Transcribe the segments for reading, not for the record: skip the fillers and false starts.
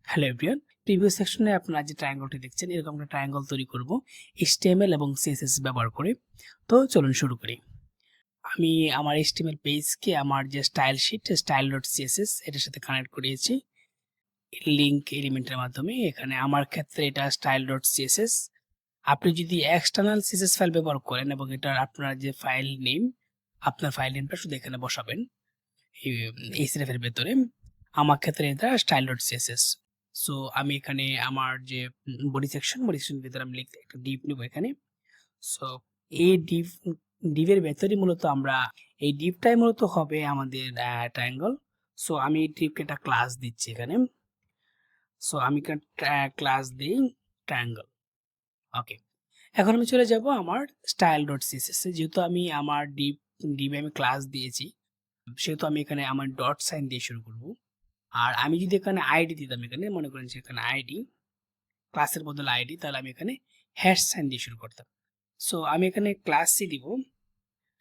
Hello everyone, previous সেকশনে আপনারা যে ট্রায়াঙ্গলটি দেখছেন এরকম একটা ট্রায়াঙ্গল তৈরি করব HTML এবং CSS ব্যবহার করে। তো চলুন শুরু করি। আমি আমার HTML পেজকে আমার যে স্টাইল শিট style.css এটার সাথে কানেক্ট করিয়েছি লিংক এলিমেন্টের মাধ্যমে। এখানে আমার ক্ষেত্রে এটা style.css। আপনি যদি এক্সটার্নাল CSS ফাইল ব্যবহার করেন এবং এটা আপনার যে ফাইল নেম, আপনার ফাইল নেমটা শুধু এখানে বসাবেন এই href এর ভেতরে। আমার ক্ষেত্রে এটা style.css। সো আমি এখানে আমার যে বডি সেকশন ভিতরে আমি লিখতে একটা ডিভ নিব এখানে। সো এই ডিভের ভেতরে মূলত আমরা এই ডিভটাই মূলত হবে আমাদের ট্রায়াঙ্গল। সো আমি এই ডিভকে একটা ক্লাস দিচ্ছি এখানে। সো আমি ক্লাস দিই ট্রায়াঙ্গল। ওকে, এখন আমি চলে যাব আমার style.css এ। যেহেতু আমি আমার ডিভে আমি ক্লাস দিয়েছি, সেহেতু আমি এখানে আমার ডট সাইন দিয়ে শুরু করব। আর আমি যদি এখানে আইডি দিতাম, এখানে মনে করেন যে এখানে আইডি, ক্লাসের বদলে আইডি, তাহলে আমি এখানে হ্যাশ সাইন দিয়ে শুরু করতাম। সো আমি এখানে ক্লাসই দিব।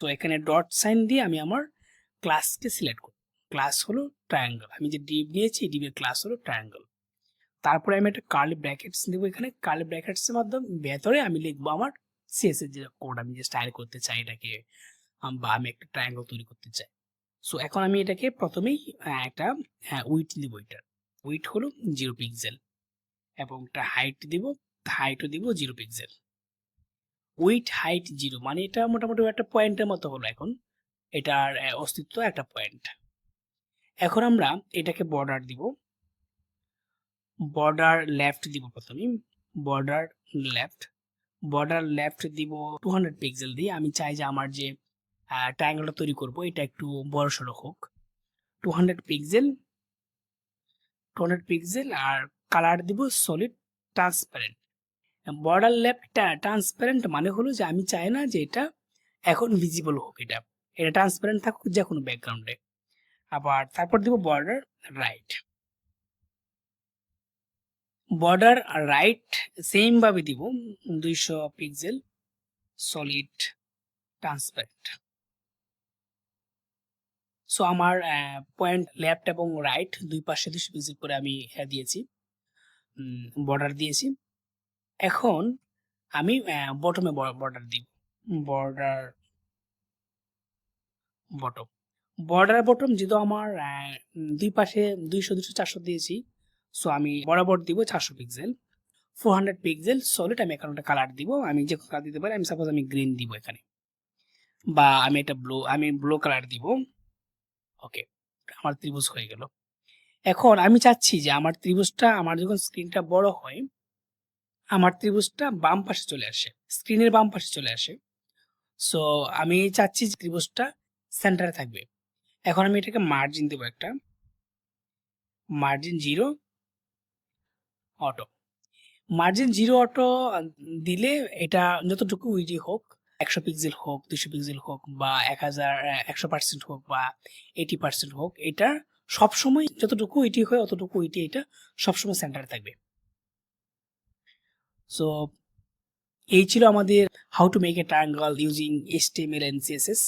তো এখানে ডট সাইন দিয়ে আমি আমার ক্লাসকে সিলেক্ট করব। ক্লাস হলো ট্রায়াঙ্গল। আমি যে ডিভ নিয়েছি ডিভের ক্লাস হলো ট্রায়াঙ্গল। তারপরে আমি একটা কার্লি ব্র্যাকেটস দিব। এখানে কার্লি ব্র্যাকেটসের মাধ্যমে ভেতরে আমি লিখবো আমার সিএস এর যে কোড, আমি যে স্টাইল করতে চাই এটাকে, বা আমি একটা ট্রায়াঙ্গল তৈরি করতে চাই। সো এখন আমি এটাকে প্রথমেই একটা উইথ দিব। এটার উইথ হলো 0 পিক্সেল এবং একটা হাইট দিব, হাইটও দিব 0 পিক্সেল। উইথ হাইট 0 মানে এটা মোটামুটি একটা পয়েন্টের মতো হলো। এখন এটার অস্তিত্ব একটা পয়েন্ট। এখন আমরা এটাকে বর্ডার দিব, বর্ডার লেফট দিব প্রথমে, বর্ডার লেফট। বর্ডার লেফট দিব 200 পিক্সেল দিয়ে। আমি চাই যে আমার যে ট্রায়াঙ্গলটা তৈরি করব এটা একটু বড় সড়ো হোক। 200 পিক্সেল, 200 পিক্সেল। আর কালার দিব solid transparent. Border left transparent মানে হলো যে আমি চাই না যে এটা এখন ভিজিবল হোক, এটা এটা ট্রান্সপারেন্ট থাকুক যে কোনো ব্যাকগ্রাউন্ডে। আবার তারপর দিব border right. Border right same ভাবে দিব 200 পিক্সেল সলিড ট্রান্সপারেন্ট। সো আমার পয়েন্ট লেফট এবং রাইট দুই পাশে 200 পিক্সেল করে আমি দিয়েছি, বর্ডার দিয়েছি। এখন আমি বটমে বর্ডার দিব, বর্ডার বটম। বর্ডার বটম যেহেতু আমার দুই পাশে 200 200 400 দিয়েছি, সো আমি বরাবর দিব 400 পিক্সেল। 400 pixel solid. আমি এখানে একটা কালার দিব, আমি যে কালার দিতে পারি। আমি সাপোজ আমি গ্রিন দিব এখানে, বা আমি এটা ব্লু কালার দিব। ওকে, আমার ত্রিভুজ হয়ে গেল। এখন আমি চাচ্ছি যে আমার ত্রিভুজটা, আমার যখন স্ক্রিনটা বড় হয়, আমার ত্রিভুজটা বাম পাশে চলে আসে, স্ক্রিনের বাম পাশে চলে আসে। সো আমি চাচ্ছি যে ত্রিভুজটা সেন্টারে থাকবে। এখন আমি এটাকে মার্জিন দেবো, একটা মার্জিন 0 অটো। মার্জিন 0 অটো দিলে এটা যতটুকু উইডি হোক, 100 পিক্সেল হোক, 200 পিক্সেল হোক, বা 100% হোক, বা 80% হোক, এটা সবসময় যতটুকু উইডি হয় অতটুকু উইডি এটা সবসময় সেন্টারে থাকবে। সো এই ছিল আমাদের how to make a triangle using HTML and CSS।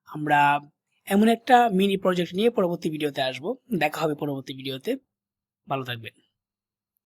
আমরা এমন একটা মিনি প্রজেক্ট নিয়ে পরবর্তী ভিডিওতে আসবো। দেখা হবে পরবর্তী ভিডিওতে। ভালো থাকবেন।